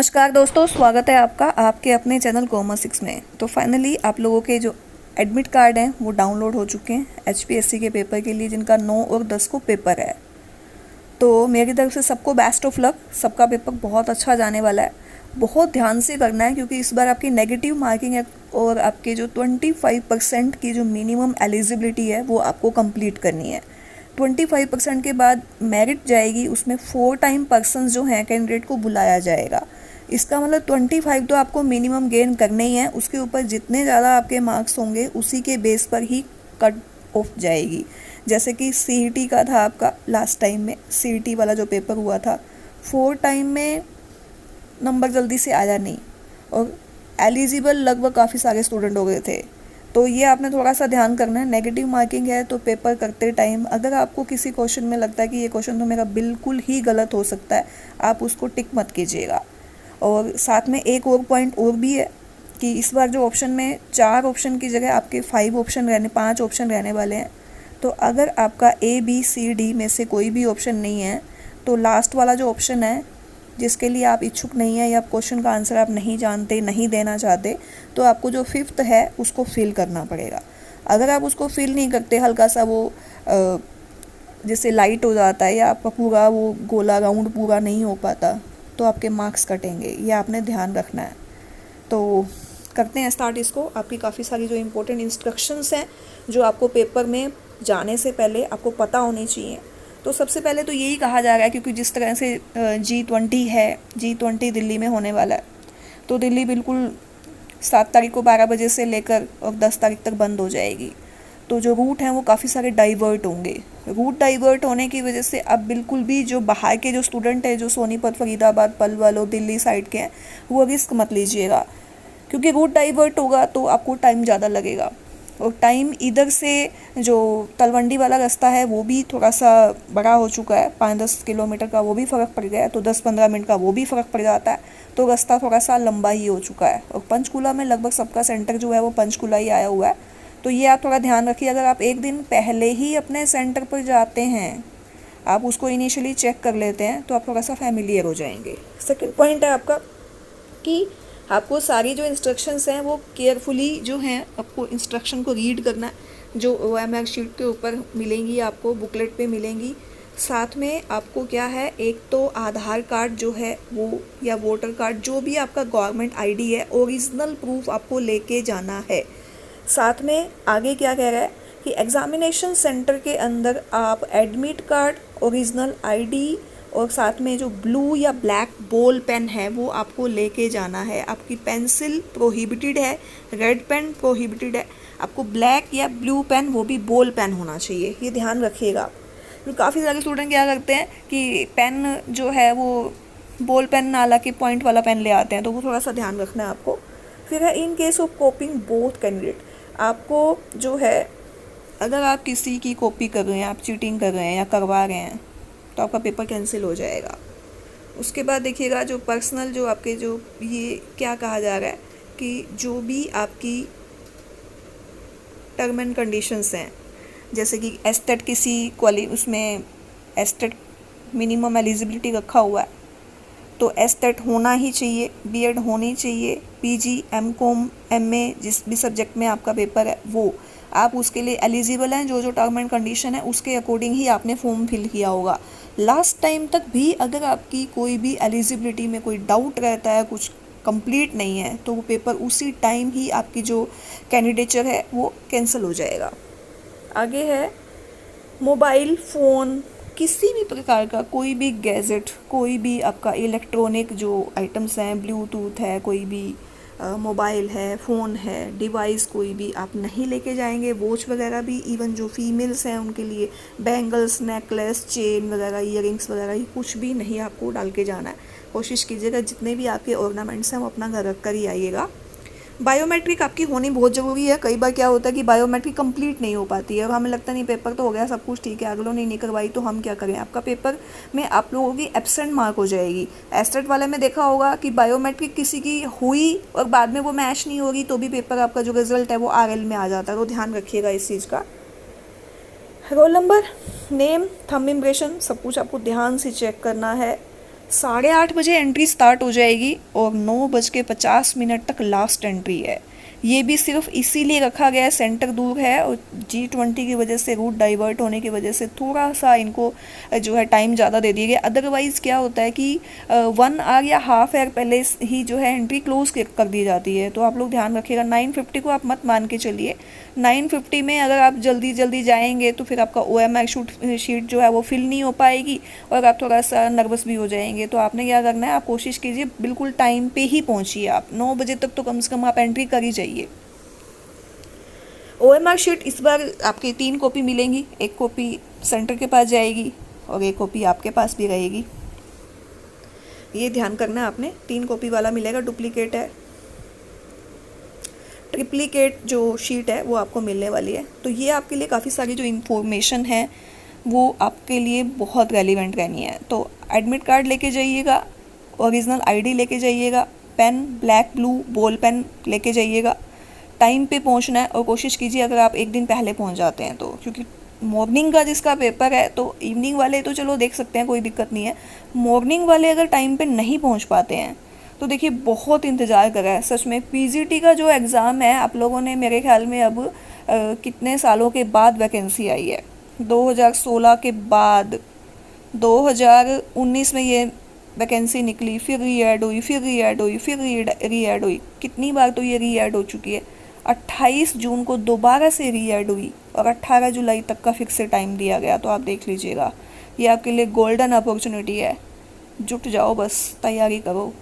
नमस्कार दोस्तों, स्वागत है आपका आपके अपने चैनल कॉमर्स 6 में। तो फाइनली आप लोगों के जो एडमिट कार्ड हैं वो डाउनलोड हो चुके हैं एचपीएससी के पेपर के लिए, जिनका 9 और 10 को पेपर है। तो मेरी तरफ से सबको बेस्ट ऑफ लक। सबका पेपर बहुत अच्छा जाने वाला है। बहुत ध्यान से करना है क्योंकि इस बार आपकी नेगेटिव मार्किंग है और आपके जो 25% की जो मिनिमम एलिजिबिलिटी है वो आपको कंप्लीट करनी है। 25% के बाद मेरिट जाएगी, उसमें 4 टाइम पर्सन जो हैं कैंडिडेट को बुलाया जाएगा। इसका मतलब 25 तो आपको मिनिमम गेन करने ही है। उसके ऊपर जितने ज़्यादा आपके मार्क्स होंगे उसी के बेस पर ही कट ऑफ जाएगी। जैसे कि सीईटी का था आपका लास्ट टाइम में, सीईटी वाला जो पेपर हुआ था 4 टाइम में नंबर जल्दी से आया नहीं और एलिजिबल लगभग काफ़ी सारे स्टूडेंट हो गए थे। तो ये आपने थोड़ा सा ध्यान करना है। नेगेटिव मार्किंग है तो पेपर करते टाइम अगर आपको किसी क्वेश्चन में लगता है कि ये क्वेश्चन तो मेरा बिल्कुल ही गलत हो सकता है, आप उसको टिक मत कीजिएगा। और साथ में एक और पॉइंट और भी है कि इस बार जो ऑप्शन में 4 ऑप्शन की जगह आपके 5 ऑप्शन रहने वाले हैं। तो अगर आपका ABCD में से कोई भी ऑप्शन नहीं है तो लास्ट वाला जो ऑप्शन है जिसके लिए आप इच्छुक नहीं है या क्वेश्चन का आंसर आप नहीं जानते, नहीं देना चाहते, तो आपको जो 5th है उसको फिल करना पड़ेगा। अगर आप उसको फिल नहीं करते, हल्का सा वो जैसे लाइट हो जाता है या आपका पूरा वो गोला राउंड पूरा नहीं हो पाता तो आपके मार्क्स कटेंगे। ये आपने ध्यान रखना है। तो करते हैं स्टार्ट इसको। आपकी काफ़ी सारी जो इम्पोर्टेंट इंस्ट्रक्शंस हैं जो आपको पेपर में जाने से पहले आपको पता होनी चाहिए। तो सबसे पहले तो यही कहा जा रहा है क्योंकि जिस तरह से G20 है, G20 दिल्ली में होने वाला है, तो दिल्ली बिल्कुल 7 तारीख को 12 बजे से लेकर और 10 तारीख तक बंद हो जाएगी। तो जो रूट हैं वो काफ़ी सारे डाइवर्ट होंगे। रूट डाइवर्ट होने की वजह से अब बिल्कुल भी जो बाहर के जो स्टूडेंट हैं जो सोनीपत, फरीदाबाद, पलवल और दिल्ली साइड के हैं वो रिस्क मत लीजिएगा क्योंकि रूट डाइवर्ट होगा तो आपको टाइम ज़्यादा लगेगा। और टाइम इधर से जो तलवंडी वाला रास्ता है वो भी थोड़ा सा बड़ा हो चुका है, 5-10 किलोमीटर का वो भी फ़र्क पड़ गया है, तो 10-15 मिनट का वो भी फ़र्क पड़ जाता है। तो रास्ता थोड़ा सा लंबा ही हो चुका है और पंचकूला में लगभग सबका सेंटर जो है वो पंचकूला ही आया हुआ है। तो ये आप थोड़ा ध्यान रखिए। अगर आप एक दिन पहले ही अपने सेंटर पर जाते हैं, आप उसको इनिशियली चेक कर लेते हैं तो आप थोड़ा सा फैमिलियर हो जाएंगे। सेकंड पॉइंट है आपका कि आपको सारी जो इंस्ट्रक्शंस हैं वो केयरफुली जो हैं आपको इंस्ट्रक्शन को रीड करना है। जो OMR शीट के ऊपर मिलेंगी, आपको बुकलेट पे मिलेंगी। साथ में आपको क्या है, एक तो आधार कार्ड जो है वो या वोटर कार्ड जो भी आपका गवर्नमेंट ID है, ओरिजिनल प्रूफ आपको लेके जाना है। साथ में आगे क्या कह रहा है कि एग्ज़ामिनेशन सेंटर के अंदर आप एडमिट कार्ड, ओरिजिनल ID और साथ में जो ब्लू या ब्लैक बॉल पेन है वो आपको लेके जाना है। आपकी पेंसिल प्रोहिबिटेड है, रेड पेन प्रोहिबिटेड है। आपको ब्लैक या ब्लू पेन, वो भी बॉल पेन होना चाहिए, ये ध्यान रखिएगा। तो काफ़ी सारे स्टूडेंट क्या करते हैं कि पेन जो है वो बॉल पेन ना ला के पॉइंट वाला पेन ले आते हैं, तो वो थोड़ा सा ध्यान रखना है आपको। फिर है in case of कॉपिंग both candidate, आपको जो है अगर आप किसी की कॉपी कर रहे हैं, आप चीटिंग कर रहे हैं या करवा रहे हैं तो आपका पेपर कैंसिल हो जाएगा। उसके बाद देखिएगा जो पर्सनल जो आपके जो ये क्या कहा जा रहा है कि जो भी आपकी टर्म एंड कंडीशंस हैं, जैसे कि एस्टेट किसी उसमें एस्टेट मिनिमम एलिजिबिलिटी रखा हुआ है तो एस्टेट होना ही चाहिए, B.Ed होनी चाहिए, PG, M.Com, MA जिस भी सब्जेक्ट में आपका पेपर है वो आप उसके लिए एलिजिबल हैं। जो जो टर्म एंड कंडीशन है उसके अकॉर्डिंग ही आपने फॉर्म फिल किया होगा। लास्ट टाइम तक भी अगर आपकी कोई भी एलिजिबिलिटी में कोई डाउट रहता है, कुछ कंप्लीट नहीं है, तो वो पेपर उसी टाइम ही आपकी जो कैंडिडेचर है वो कैंसिल हो जाएगा। आगे है मोबाइल फ़ोन, किसी भी प्रकार का कोई भी गैजेट, कोई भी आपका इलेक्ट्रॉनिक जो आइटम्स हैं, ब्लूटूथ है, कोई भी मोबाइल है, फ़ोन है, डिवाइस कोई भी आप नहीं लेके जाएंगे। वॉच वगैरह भी, इवन जो फीमेल्स हैं उनके लिए बैंगल्स, नेकलेस, चेन वगैरह, ईयरिंग्स वगैरह, ये कुछ भी नहीं आपको डाल के जाना है। कोशिश कीजिएगा जितने भी आपके ऑर्नामेंट्स हैं वो अपना घर रख कर ही आइएगा। बायोमेट्रिक आपकी होनी बहुत ज़रूरी है। कई बार क्या होता है कि बायोमेट्रिक कंप्लीट नहीं हो पाती है और हमें लगता नहीं पेपर तो हो गया, सब कुछ ठीक है, अगलों ने नहीं करवाई तो हम क्या करें। आपका पेपर में आप लोगों की एब्सेंट मार्क हो जाएगी। एस्टेट वाले में देखा होगा कि बायोमेट्रिक किसी की हुई और बाद में वो मैच नहीं होगी तो भी पेपर आपका जो रिजल्ट है वो RL में आ जाता है। तो ध्यान रखिएगा इस चीज़ का। Roll number, name, thumb impression, सब कुछ आपको ध्यान से चेक करना है। 8:30 बजे एंट्री स्टार्ट हो जाएगी और 9:50 तक लास्ट एंट्री है। ये भी सिर्फ इसीलिए रखा गया है, सेंटर दूर है और G20 की वजह से, रूट डाइवर्ट होने की वजह से थोड़ा सा इनको जो है टाइम ज़्यादा दे दिया गया। अदरवाइज़ क्या होता है कि 1 आवर या हाफ आवर पहले ही जो है एंट्री क्लोज कर दी जाती है। तो आप लोग ध्यान रखिएगा, 9:50 को आप मत मान के चलिए। 9:50 में अगर आप जल्दी जल्दी जाएंगे तो फिर आपका OMR शीट जो है वो फिल नहीं हो पाएगी और आप थोड़ा सा नर्वस भी हो जाएंगे। तो आपने क्या करना है, आप कोशिश कीजिए बिल्कुल टाइम पे ही पहुंचिए। आप 9 बजे तक तो कम से कम आप एंट्री कर ही जाइए। OMR शीट इस बार आपकी 3 कॉपी मिलेंगी, एक कॉपी सेंटर के पास जाएगी और एक कॉपी आपके पास भी रहेगी। ये ध्यान करना है आपने, 3 कॉपी वाला मिलेगा, डुप्लीकेट है। ट्रिप्लिकेट जो शीट है वो आपको मिलने वाली है। तो ये आपके लिए काफ़ी सारी जो इन्फॉर्मेशन है वो आपके लिए बहुत रेलिवेंट रहनी है। तो एडमिट कार्ड लेके जाइएगा, ओरिजिनल ID लेके जाइएगा, pen black blue ball pen लेके जाइएगा। टाइम पे पहुंचना है और कोशिश कीजिए अगर आप एक दिन पहले पहुंच जाते हैं तो, क्योंकि मॉर्निंग का जिसका पेपर है तो इवनिंग वाले तो चलो देख सकते हैं, कोई दिक्कत नहीं है। मॉर्निंग वाले अगर टाइम पे नहीं पहुंच पाते हैं तो देखिए बहुत इंतज़ार करा है सच में। PGT का जो एग्ज़ाम है आप लोगों ने, मेरे ख्याल में अब कितने सालों के बाद वैकेंसी आई है, 2016 के बाद 2019 में ये वैकेंसी निकली, फिर री-ऐड हुई, फिर री-ऐड हुई, फिर री-ऐड हुई। कितनी बार तो ये री-ऐड हो चुकी है। 28 जून को दोबारा से री-ऐड हुई और 18 जुलाई तक का फिक्स से टाइम दिया गया। तो आप देख लीजिएगा, ये आपके लिए गोल्डन अपॉर्चुनिटी है। जुट जाओ, बस तैयारी करो।